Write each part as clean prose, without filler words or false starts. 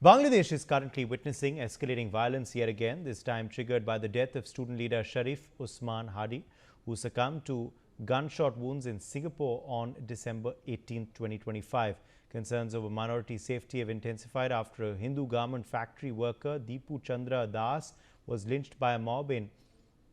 Bangladesh is currently witnessing escalating violence yet again, this time triggered by the death of student leader Sharif Osman Hadi, who succumbed to gunshot wounds in Singapore on December 18, 2025. Concerns over minority safety have intensified after a Hindu garment factory worker, Dipu Chandra was lynched by a mob in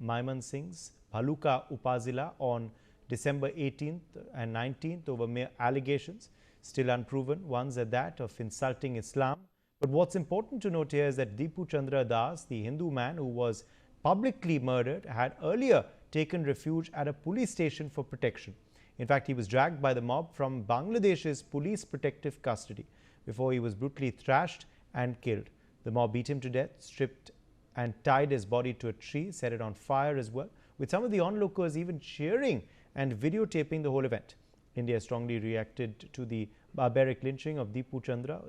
Maimansingh's Bhaluka Upazila on December 18th and 19th over mere allegations, still unproven ones at that, of insulting Islam. But what's important to note here is that Dipu Chandra, the Hindu man who was publicly murdered, had earlier taken refuge at a police station for protection. In fact, he was dragged by the mob from Bangladesh's police protective custody before he was brutally thrashed and killed. The mob beat him to death, stripped and tied his body to a tree, set it on fire as well, with some of the onlookers even cheering and videotaping the whole event. India strongly reacted to the barbaric lynching of Dipu Chandra,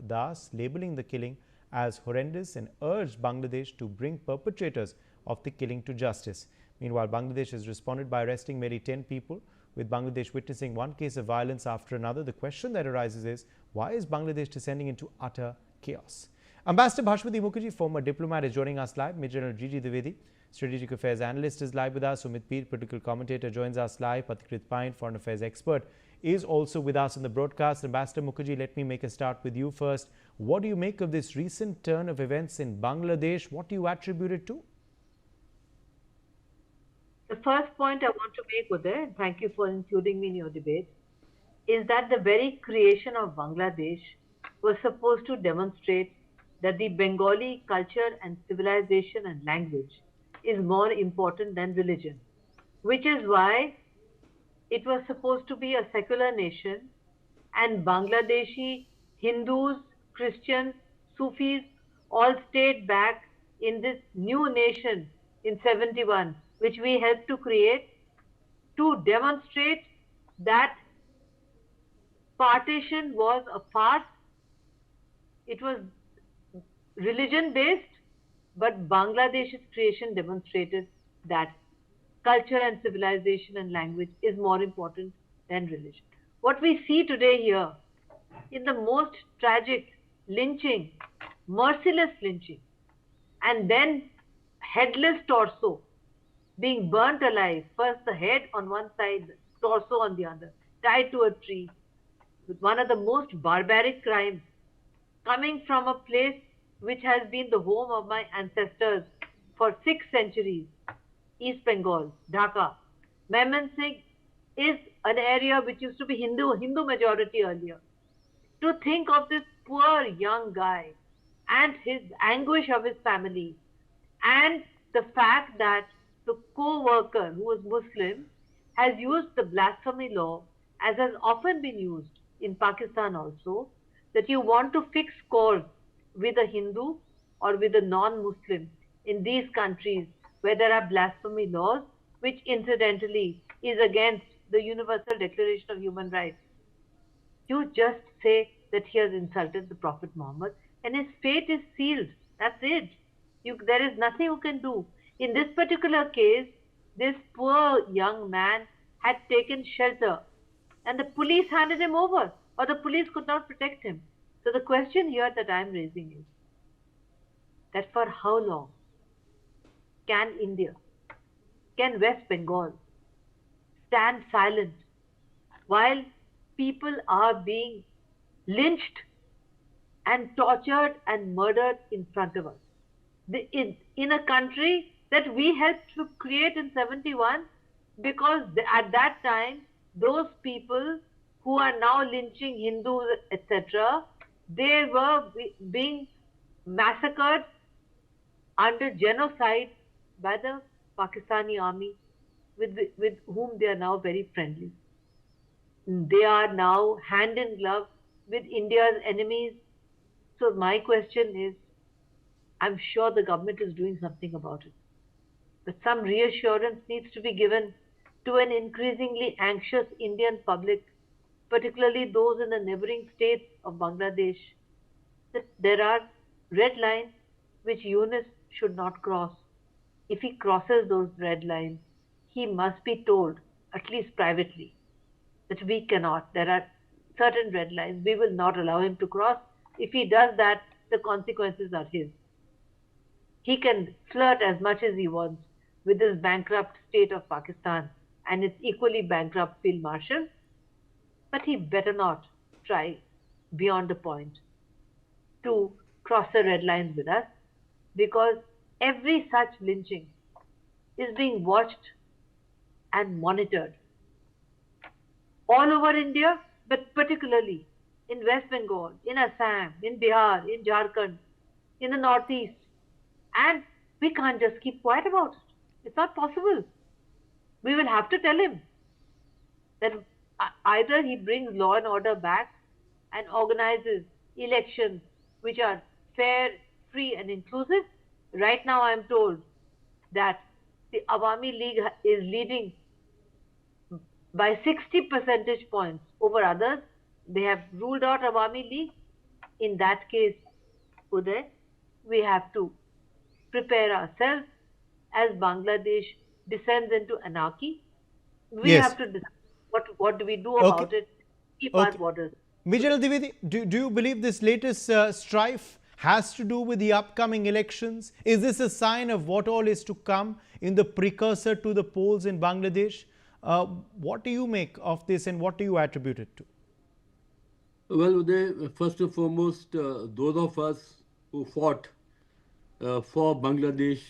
labeling the killing as horrendous and urged Bangladesh to bring perpetrators of the killing to justice. Meanwhile, Bangladesh has responded by arresting nearly 10 people, with Bangladesh witnessing one case of violence after another. The question that arises is, why is Bangladesh descending into utter chaos? Ambassador Bhashwati Mukherjee, former diplomat, is joining us live. Major General Gigi Dwivedi, Strategic Affairs Analyst, is live with us. Sumit Peer, Political Commentator, joins us live. Pathikrit Pine, Foreign Affairs Expert, is also with us in the broadcast. Ambassador Mukherjee, let me make a start with you first. What do you make of this recent turn of events in Bangladesh? What do you attribute it to? The first point I want to make, Uday, and thank you for including me in your debate, is that the very creation of Bangladesh was supposed to demonstrate that the Bengali culture and civilization and language is more important than religion, which is why it was supposed to be a secular nation, and Bangladeshi Hindus, Christians, Sufis all stayed back in this new nation in 71, which we helped to create, to demonstrate that partition was a farce. It was religion based, but Bangladesh's creation demonstrated that culture and civilization and language is more important than religion. What we see today here in the most tragic lynching, merciless lynching, and then headless torso being burnt alive, first the head on one side, torso on the other, tied to a tree, with one of the most barbaric crimes coming from a place which has been the home of my ancestors for 6 centuries, East Bengal, Dhaka. Maimansingh is an area which used to be Hindu majority earlier. To think of this poor young guy and his anguish of his family, and the fact that the co-worker who was Muslim has used the blasphemy law, as has often been used in Pakistan also, that you want to fix scores with a Hindu or with a non-Muslim in these countries where there are blasphemy laws, which incidentally is against the Universal Declaration of Human Rights. You just say that he has insulted the Prophet Muhammad and his fate is sealed. That's it. There is nothing you can do. In this particular case, this poor young man had taken shelter and the police handed him over, or the police could not protect him. So the question here that I am raising is that for how long can India, can West Bengal stand silent while people are being lynched and tortured and murdered in front of us? In a country that we helped to create in 71, because at that time, those people who are now lynching Hindus, etc., they were being massacred under genocide by the Pakistani army, with whom they are now very friendly. They are now hand in glove with India's enemies. So my question is, I'm sure the government is doing something about it, but some reassurance needs to be given to an increasingly anxious Indian public, particularly those in the neighboring states of Bangladesh, that there are red lines which Yunus should not cross. If he crosses those red lines, he must be told, at least privately, that we cannot. There are certain red lines. We will not allow him to cross. If he does that, the consequences are his. He can flirt as much as he wants with this bankrupt state of Pakistan and its equally bankrupt field marshal, but he better not try beyond the point to cross the red lines with us, because every such lynching is being watched and monitored all over India, but particularly in West Bengal, in Assam, in Bihar, in Jharkhand, in the Northeast. And we can't just keep quiet about it. It's not possible. We will have to tell him that either he brings law and order back and organizes elections which are fair, free, and inclusive. Right now, I'm told that the Awami League is leading by 60 percentage points over others. They have ruled out Awami League. In that case, Uday, we have to prepare ourselves as Bangladesh descends into anarchy. We Yes. have to decide what do we do Okay. about it, keep our Okay. borders. Vijay Dwivedi, do you believe this latest strife has to do with the upcoming elections? Is this a sign of what all is to come in the precursor to the polls in Bangladesh? What do you make of this and what do you attribute it to? Well, first and foremost, those of us who fought for Bangladesh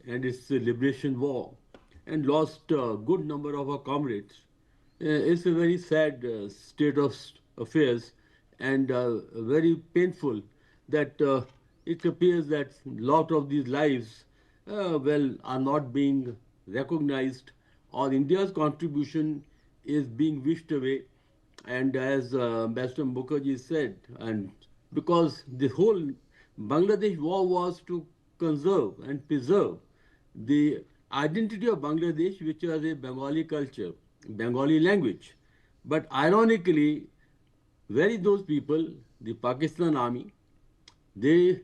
and its liberation war and lost a good number of our comrades. It's a very sad state of affairs and very painful that it appears that a lot of these lives are not being recognized, or India's contribution is being wished away. And as Ambassador Mukherjee said, and because the whole Bangladesh war was to conserve and preserve the identity of Bangladesh, which was a Bengali culture, Bengali language. But ironically, very those people, the Pakistan army, they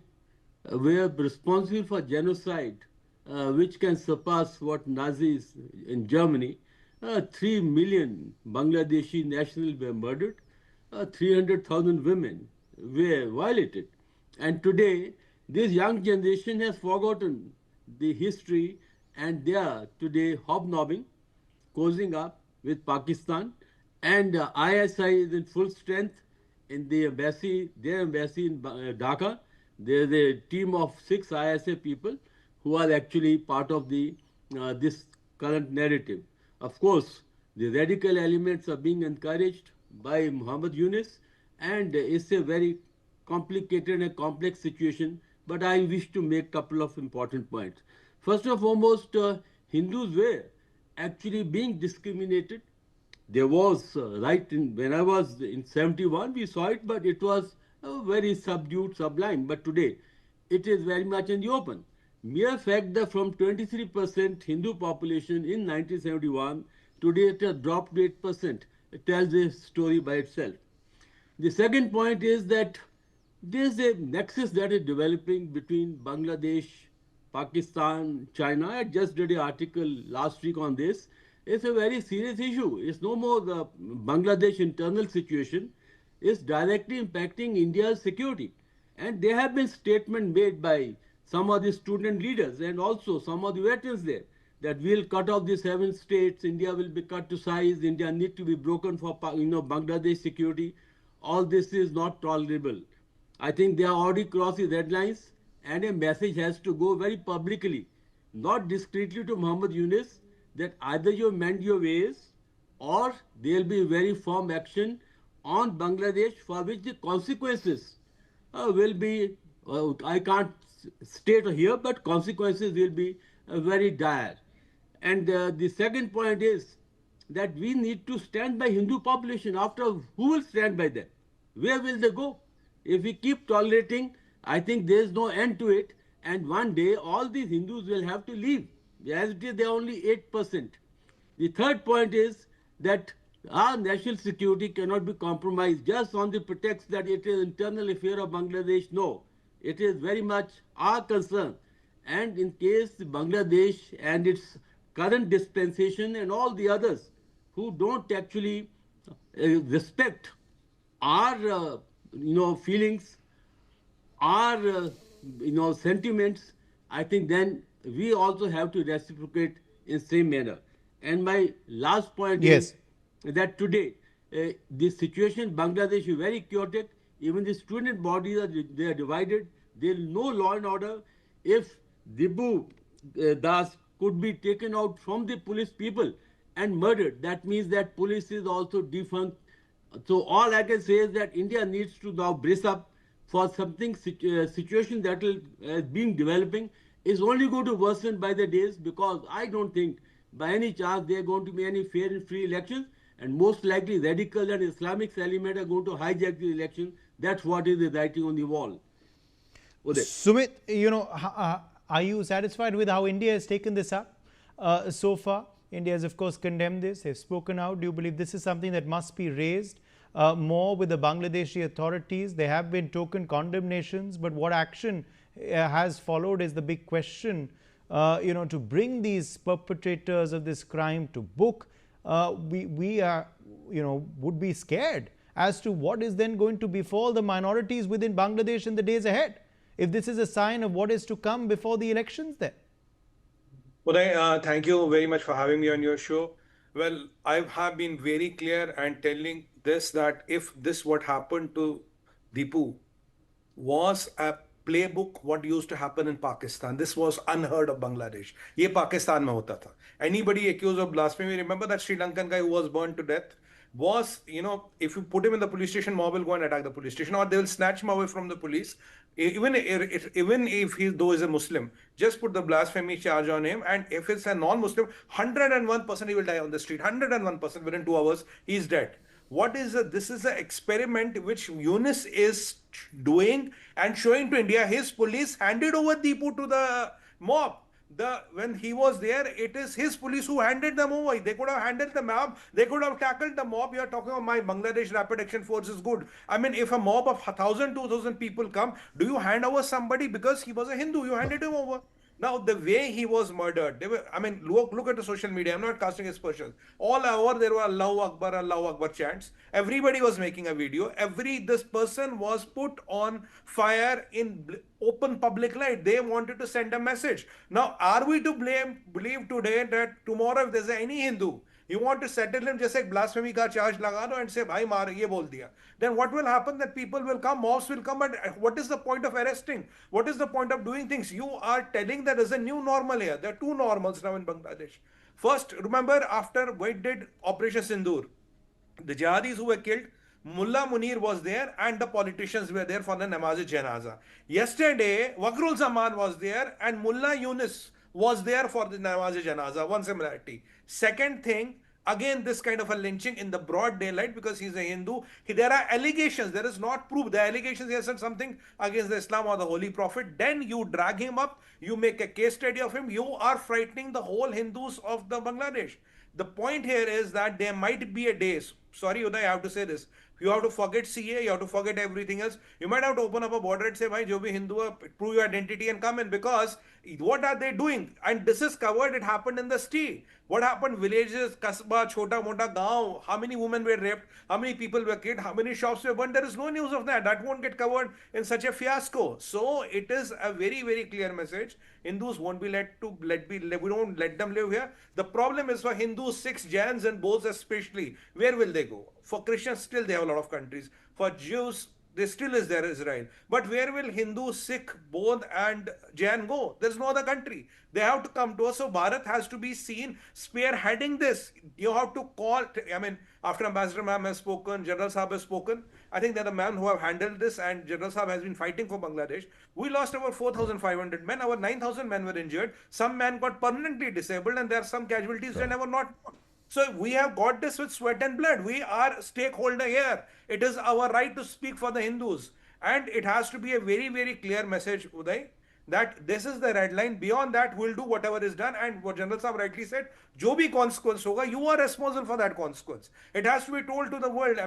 were responsible for genocide, which can surpass what Nazis in Germany. 3 million Bangladeshi nationals were murdered, 300,000 women were violated. And today, this young generation has forgotten the history and they are today hobnobbing, cozying up with Pakistan. And ISI is in full strength in the embassy, their embassy in Dhaka. There's a team of 6 ISA people who are actually part of the this current narrative. Of course, the radical elements are being encouraged by Muhammad Yunus, and it's a very complicated and complex situation. But I wish to make a couple of important points. First and foremost, Hindus were actually being discriminated. There was right in when I was in 71, we saw it, but it was very subdued, sublime. But today, it is very much in the open. Mere fact that from 23% Hindu population in 1971, today it has dropped to 8%. It tells a story by itself. The second point is that there is a nexus that is developing between Bangladesh, Pakistan, China. I just did an article last week on this. It's a very serious issue. It's no more the Bangladesh internal situation. It's directly impacting India's security. And there have been statements made by some of the student leaders and also some of the veterans there that we'll cut off the 7 states, India will be cut to size, India need to be broken for Bangladesh security. All this is not tolerable. I think they are already crossed the red lines, and a message has to go very publicly, not discreetly to Muhammad Yunus, that either you mend your ways or there will be very firm action on Bangladesh for which the consequences will be, I can't state here, but consequences will be very dire. And the second point is that we need to stand by Hindu population. After all, who will stand by them? Where will they go? If we keep tolerating, I think there is no end to it. And one day, all these Hindus will have to leave. As it is, they are only 8%. The third point is that our national security cannot be compromised just on the pretext that it is internal affair of Bangladesh. No, it is very much our concern. And in case Bangladesh and its current dispensation and all the others who don't actually respect our feelings our sentiments, I think then we also have to reciprocate in same manner. And my last point is Yes. that today the situation in Bangladesh is very chaotic. Even the student bodies they are divided. There is no law and order. If Dibu Das could be taken out from the police people and murdered, that means that police is also defunct. So all I can say is that India needs to now brace up for something situation that will being developing is only going to worsen by the days, because I don't think by any chance there are going to be any fair and free elections, and most likely radical and Islamic element are going to hijack the election. That's what is the writing on the wall. Uday. Sumit, are you satisfied with how India has taken this up so far? India has, of course, condemned this. They've spoken out. Do you believe this is something that must be raised more with the Bangladeshi authorities? There have been token condemnations, but what action has followed is the big question. To bring these perpetrators of this crime to book, we are, would be scared as to what is then going to befall the minorities within Bangladesh in the days ahead, if this is a sign of what is to come before the elections there. Uday, thank you very much for having me on your show. Well, I have been very clear and telling this, that if this what happened to Dipu was a playbook what used to happen in Pakistan, this was unheard of Bangladesh. ये पाकिस्तान में होता था. Anybody accused of blasphemy, remember that Sri Lankan guy who was burned to death? Was, if you put him in the police station, mob will go and attack the police station, or they will snatch him away from the police. Even if he though is a Muslim, just put the blasphemy charge on him, and if it's a non-Muslim, 101% he will die on the street. 101% within 2 hours he is dead. This is an experiment which Yunus is doing and showing to India. His police handed over Dipu to the mob. When he was there, it is his police who handed them over. They could have handled the mob. They could have tackled the mob. You are talking about my Bangladesh Rapid Action Force is good. I mean, if a mob of 1,000, 2,000 people come, do you hand over somebody because he was a Hindu? You handed him over. Now, the way he was murdered, look at the social media. I'm not casting aspersions. All over there were Allahu Akbar chants. Everybody was making a video. This person was put on fire in open public light. They wanted to send a message. Now, are we to believe today that tomorrow if there's any Hindu, you want to settle him, just like blasphemy ka charge laga do and say, bhai maar ye bol diya. Then what will happen? That people will come, mobs will come, and what is the point of arresting? What is the point of doing things? You are telling that there's a new normal here. There are two normals now in Bangladesh. First, remember after we did Operation Sindoor, the jihadis who were killed, Mullah Munir was there and the politicians were there for the Namaz-e-Janaza. Yesterday, Wakrul Zaman was there and Mullah Yunus was there for the Namaz-e-Janaza. One similarity. Second thing, again this kind of a lynching in the broad daylight because he's a Hindu. There are allegations. There is not proof. The allegations he has said something against the Islam or the Holy Prophet. Then you drag him up. You make a case study of him. You are frightening the whole Hindus of the Bangladesh. The point here is that there might be a day. Sorry, Uday, I have to say this. You have to forget CA, you have to forget everything else. You might have to open up a border and say, bhai, jo bhi Hindu hai, prove your identity and come in, because what are they doing? And this is covered, it happened in the city. What happened? Villages, kasba, chota mota gaon, how many women were raped, how many people were killed, how many shops were burned? There is no news of that. That won't get covered in such a fiasco. So it is a very, very clear message. Hindus won't be we don't let them live here. The problem is for Hindus, Sikhs, Jains and Bose especially, where will they go? For Christians, still they have a lot of countries. For Jews, there still is there Israel. But where will Hindu, Sikh, Bodh and Jain go? There's no other country. They have to come to us. So Bharat has to be seen spearheading this. You have to call, after Ambassador Ma'am has spoken, General Saab has spoken, I think they're the men who have handled this, and General Saab has been fighting for Bangladesh. We lost over 4,500 men. Our 9,000 men were injured. Some men got permanently disabled, and there are some casualties that never not. So we have got this with sweat and blood. We are stakeholder here. It is our right to speak for the Hindus. And it has to be a very, very clear message, Uday, that this is the red line. Beyond that, we'll do whatever is done. And what General Saab rightly said, jo bhi consequence hoga, you are responsible for that consequence. It has to be told to the world.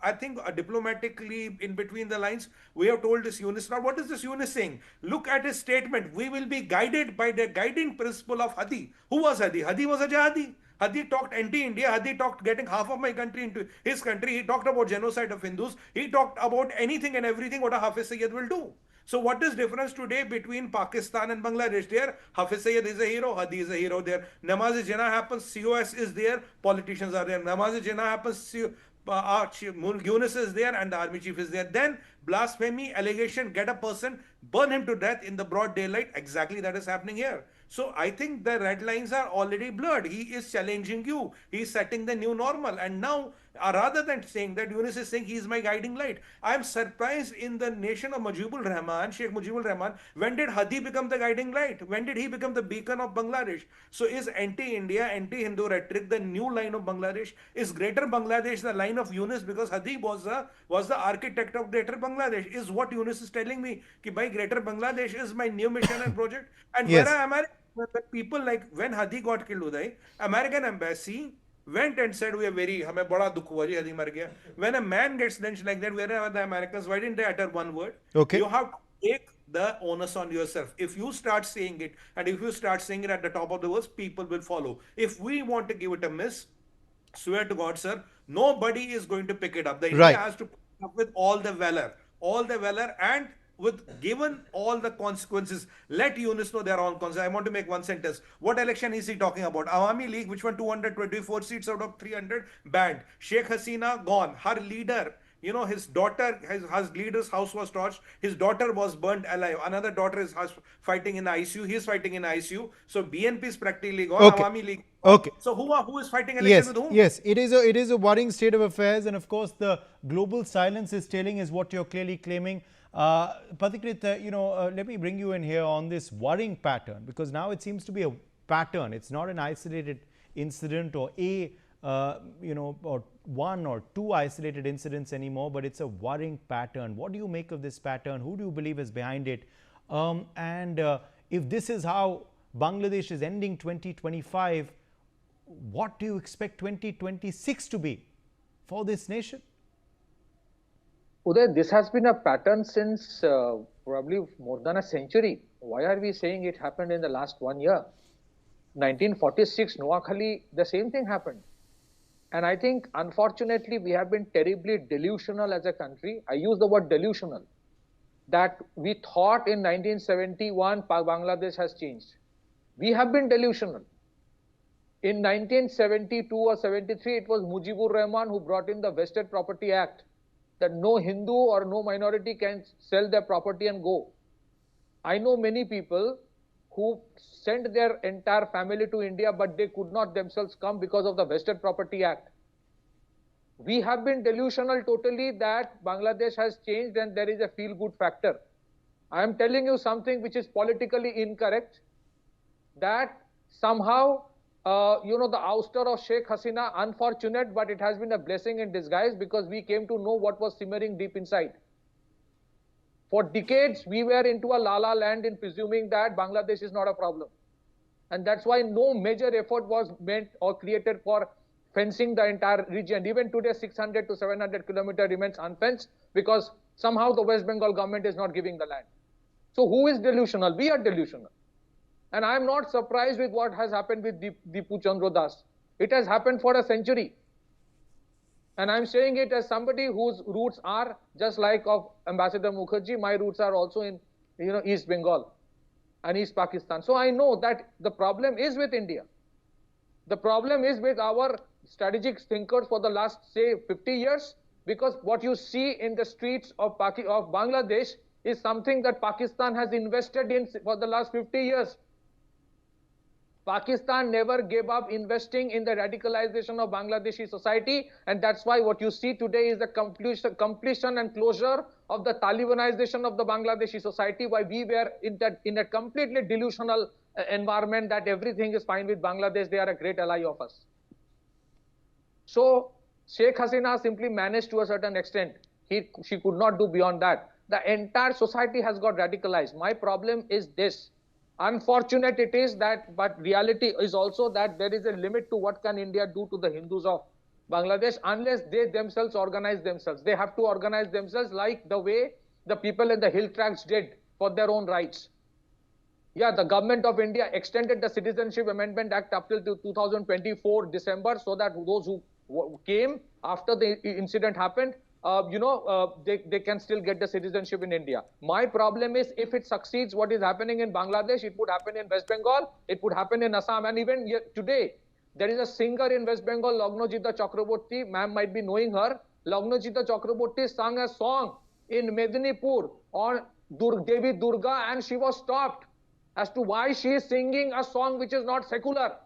I think diplomatically, in between the lines, we have told this Yunus. Now, what is this Yunus saying? Look at his statement. We will be guided by the guiding principle of Hadi. Who was Hadi? Hadi was a jihadi. Hadi talked anti-India. Hadi talked getting half of my country into his country. He talked about genocide of Hindus. He talked about anything and everything what a Hafiz Sayyid will do. So what is difference today between Pakistan and Bangladesh? There, Hafiz Sayyid is a hero, Hadi is a hero there. Namaz-e-Jinnah happens, COS is there, politicians are there. Namaz-e-Jinnah happens, Yunus is there and the army chief is there. Then blasphemy allegation, get a person, burn him to death in the broad daylight. Exactly that is happening here. So I think the red lines are already blurred. He is challenging you. He is setting the new normal. And now, rather than saying that, Yunus is saying he is my guiding light. I am surprised in the nation of Mujibur Rahman, Sheikh Mujibur Rahman. When did Hadi become the guiding light? When did he become the beacon of Bangladesh? So is anti-India, anti-Hindu rhetoric the new line of Bangladesh? Is Greater Bangladesh the line of Yunus because Hadi was the architect of Greater Bangladesh? Is what Yunus is telling me कि भाई Greater Bangladesh is my new mission and project. And Yes. where am I? People like when Hadi got killed, Uday, American embassy went and said we are very हमें बड़ा दुख हुआ जी Hadi मर गया. When a man gets lynched like that, where are the Americans? Why didn't they utter one word? Okay. You have to take the onus on yourself. If you start saying it, and if you start saying it at the top of the world, people will follow. If we want to give it a miss, swear to God, sir, nobody is going to pick it up. The Right. India has to pick it up with all the valor, and with given all the consequences. Let Yunus know their own consequences. I want to make one sentence. What election is he talking about? Awami League, which won 224 seats out of 300, banned. Sheikh Hasina, gone. Her leader, his daughter, his leader's house was torched. His daughter was burnt alive. Another daughter is fighting in ICU. He is fighting in ICU. So BNP is practically gone. Okay. Awami League. Okay. So who is fighting election with whom? Yes, it is a worrying state of affairs, and of course the global silence is telling is what you're clearly claiming. Pathikrit, let me bring you in here on this worrying pattern, because now it seems to be a pattern. It's not an isolated incident or or one or two isolated incidents anymore, but it's a worrying pattern. What do you make of this pattern? Who do you believe is behind it? If this is how Bangladesh is ending 2025, what do you expect 2026 to be for this nation? Uday, this has been a pattern since probably more than a century. Why are we saying it happened in the last 1 year? 1946, Noakhali, the same thing happened. And I think, unfortunately, we have been terribly delusional as a country. I use the word delusional. That we thought in 1971, Bangladesh has changed. We have been delusional. In 1972 or 73, it was Mujibur Rahman who brought in the Vested Property Act, that no Hindu or no minority can sell their property and go. I know many people who sent their entire family to India, but they could not themselves come because of the Vested Property Act. We have been delusional totally that Bangladesh has changed and there is a feel-good factor. I am telling you something which is politically incorrect, that somehow, the ouster of Sheikh Hasina, unfortunate, but it has been a blessing in disguise, because we came to know what was simmering deep inside. For decades, we were into a la-la land in presuming that Bangladesh is not a problem. And that's why no major effort was meant or created for fencing the entire region. Even today, 600 to 700 kilometers remains unfenced, because somehow the West Bengal government is not giving the land. So who is delusional? We are delusional. And I am not surprised with what has happened with Dipu Chandra. It has happened for a century. And I'm saying it as somebody whose roots are just like of Ambassador Mukherjee. My roots are also in East Bengal and East Pakistan. So I know that the problem is with India. The problem is with our strategic thinkers for the last, say, 50 years, because what you see in the streets of Bangladesh is something that Pakistan has invested in for the last 50 years. Pakistan never gave up investing in the radicalization of Bangladeshi society, and that's why what you see today is the completion and closure of the Talibanization of the Bangladeshi society, why we were in a completely delusional environment that everything is fine with Bangladesh, they are a great ally of us. So Sheikh Hasina simply managed to a certain extent. She could not do beyond that. The entire society has got radicalized. My problem is this. Unfortunate it is that, but reality is also that there is a limit to what can India do to the Hindus of Bangladesh unless they themselves organize themselves. They have to organize themselves like the way the people in the hill tracts did for their own rights. Yeah, the government of India extended the Citizenship Amendment Act up till 2024 December, so that those who came after the incident happened, they can still get the citizenship in India. My problem is, if it succeeds, what is happening in Bangladesh, it would happen in West Bengal, it would happen in Assam, and even today, there is a singer in West Bengal, Lagnojita Chakraborty, ma'am might be knowing her. Lagnojita Chakraborty sang a song in Medinipur on Devi Durga, and she was stopped as to why she is singing a song which is not secular.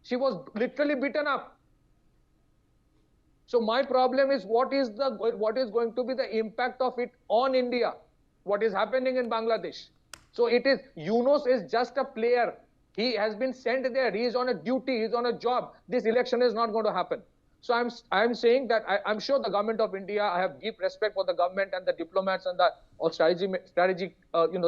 She was literally beaten up. So my problem is, what is going to be the impact of it on India? What is happening in Bangladesh? So it is, Yunus is just a player. He has been sent there. He is on a duty. He is on a job. This election is not going to happen. So I'm saying that I'm sure the government of India, I have deep respect for the government and the diplomats and the strategic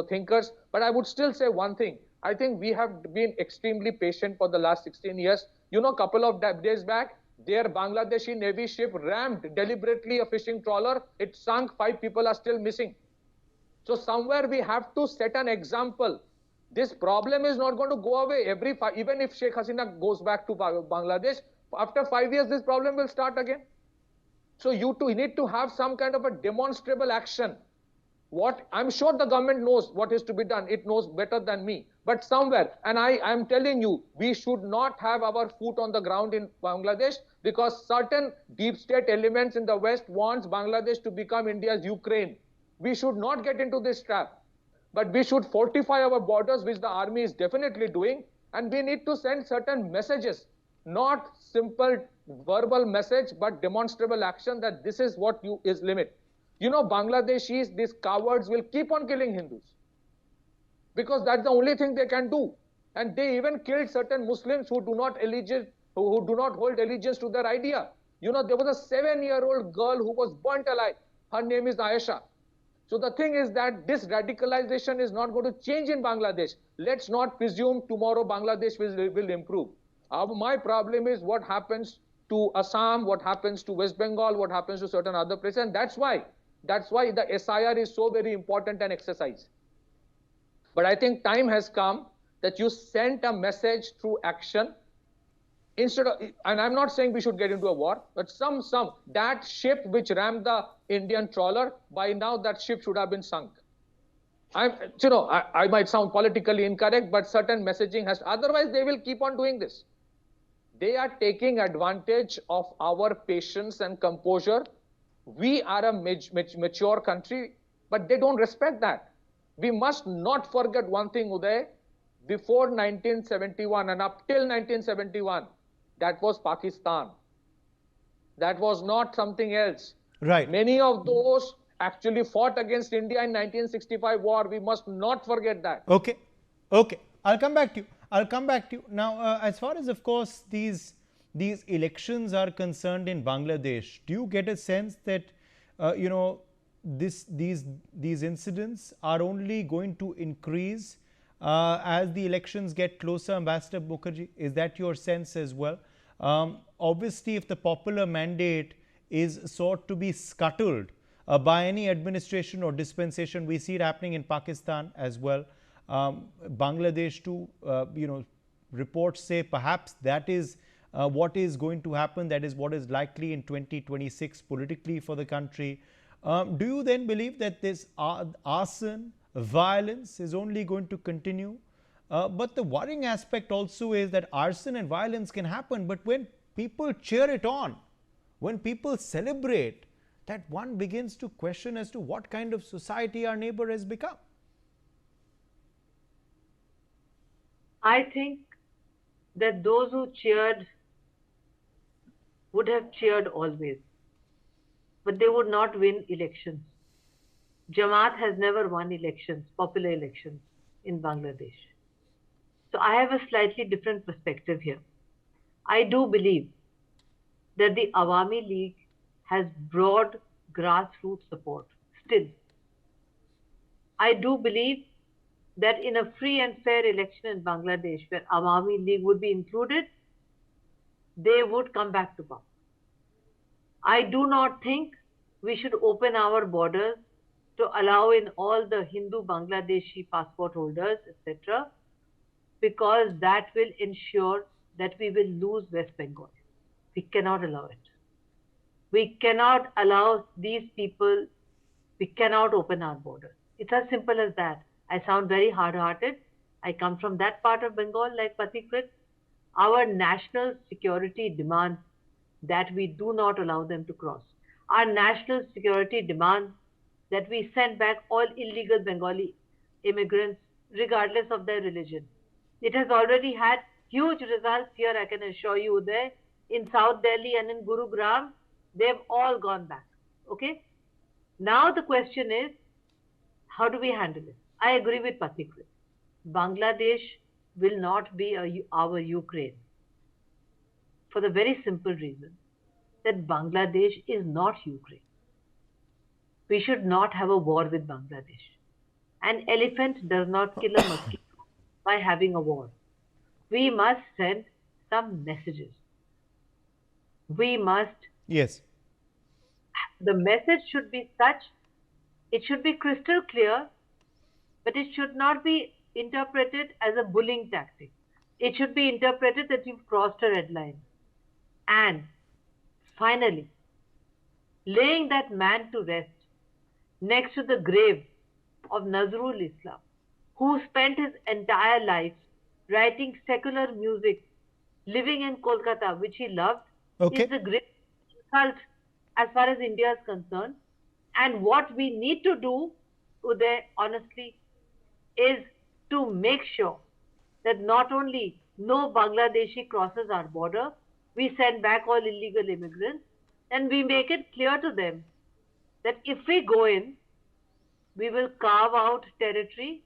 thinkers. But I would still say one thing. I think we have been extremely patient for the last 16 years. A couple of days back, their Bangladeshi Navy ship rammed deliberately a fishing trawler. It sunk. 5 people are still missing. So somewhere we have to set an example. This problem is not going to go away. Even if Sheikh Hasina goes back to Bangladesh, after 5 years, this problem will start again. So you need to have some kind of a demonstrable action. I'm sure the government knows what is to be done. It knows better than me. But somewhere, and I am telling you, we should not have our foot on the ground in Bangladesh, because certain deep state elements in the West wants Bangladesh to become India's Ukraine. We should not get into this trap. But we should fortify our borders, which the army is definitely doing. And we need to send certain messages, not simple verbal message, but demonstrable action that this is what is limit. Bangladeshis, these cowards, will keep on killing Hindus, because that's the only thing they can do. And they even killed certain Muslims who do not hold allegiance to their idea. There was a 7-year-old girl who was burnt alive. Her name is Ayesha. So the thing is that this radicalization is not going to change in Bangladesh. Let's not presume tomorrow Bangladesh will improve. My problem is what happens to Assam, what happens to West Bengal, what happens to certain other places. And that's why the SIR is so very important an exercise. But I think time has come that you send a message through action. Instead of, and I'm not saying we should get into a war, but that ship which rammed the Indian trawler, by now that ship should have been sunk. I might sound politically incorrect, but certain messaging has, otherwise they will keep on doing this. They are taking advantage of our patience and composure. We are a mature country, but they don't respect that. We must not forget one thing, Uday. Before 1971 and up till 1971, that was Pakistan. That was not something else. Right. Many of those actually fought against India in 1965 war. We must not forget that. Okay. I'll come back to you. Now, as far as, of course, these elections are concerned in Bangladesh, do you get a sense that, these incidents are only going to increase as the elections get closer, Ambassador Mukherjee? Is that your sense as well? Obviously, if the popular mandate is sought to be scuttled by any administration or dispensation, we see it happening in Pakistan as well. Bangladesh too, reports say perhaps that is what is going to happen. That is what is likely in 2026 politically for the country. Do you then believe that this arson, violence is only going to continue? But the worrying aspect also is that arson and violence can happen, but when people cheer it on, when people celebrate, that one begins to question as to what kind of society our neighbor has become. I think that those who cheered would have cheered always, but they would not win elections. Jamaat has never won elections, popular elections in Bangladesh. So I have a slightly different perspective here. I do believe that the Awami League has broad grassroots support still. I do believe that in a free and fair election in Bangladesh, where Awami League would be included, they would come back to power. I do not think we should open our borders to allow in all the Hindu Bangladeshi passport holders, etc., because that will ensure that we will lose West Bengal. We cannot allow it. We cannot allow these people, we cannot open our borders. It's as simple as that. I sound very hard-hearted. I come from that part of Bengal like Pathikrit. Our national security demands that we do not allow them to cross. Our national security demands that we send back all illegal Bengali immigrants, regardless of their religion. It has already had huge results here, I can assure you. There in South Delhi and in Gurugram, they've all gone back. Okay? Now the question is, how do we handle it? I agree with Pathikrit. Bangladesh will not be our Ukraine for the very simple reason that Bangladesh is not Ukraine. We should not have a war with Bangladesh. An elephant does not kill a mosquito by having a war. We must send some messages. We must. Yes. The message should be such, it should be crystal clear, but it should not be interpreted as a bullying tactic. It should be interpreted that you've crossed a red line. And finally, laying that man to rest next to the grave of Nazrul Islam, who spent his entire life writing secular music, living in Kolkata, which he loved, Okay. is a great insult as far as India is concerned. And what we need to do, Uday, honestly, is to make sure that not only no Bangladeshi crosses our border, we send back all illegal immigrants, and we make it clear to them that if we go in, we will carve out territory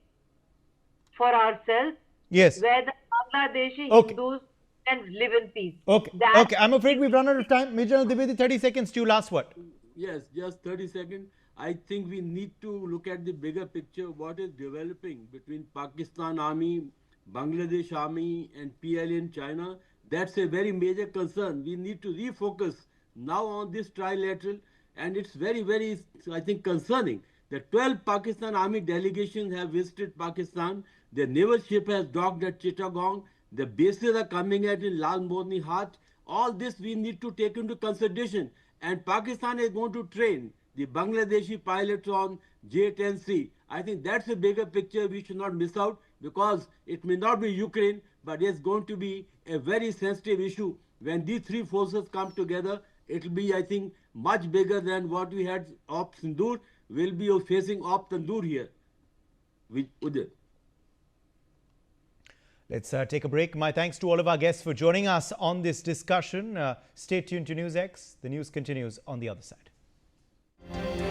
for ourselves Yes. where the Bangladeshi Okay. Hindus can live in peace. Okay. That- Okay. I'm afraid we've run out of time. Major General Dwivedi, 30 seconds to you. Last word. Yes, just 30 seconds. I think we need to look at the bigger picture, what is developing between Pakistan Army, Bangladesh Army and PLA in China. That's a very major concern. We need to refocus now on this trilateral, and it's very, very, I think, concerning. The 12 Pakistan Army delegations have visited Pakistan. The naval ship has docked at Chittagong. The bases are coming at in Lal Morni Hat. All this we need to take into consideration. And Pakistan is going to train the Bangladeshi pilots on J-10C. I think that's a bigger picture we should not miss out, because it may not be Ukraine, but it's going to be a very sensitive issue. When these three forces come together, it will be, I think, much bigger than what we had Op Sindoor. We'll be facing Op Tandoor here. Uday. Let's take a break. My thanks to all of our guests for joining us on this discussion. Stay tuned to NewsX. The news continues on the other side.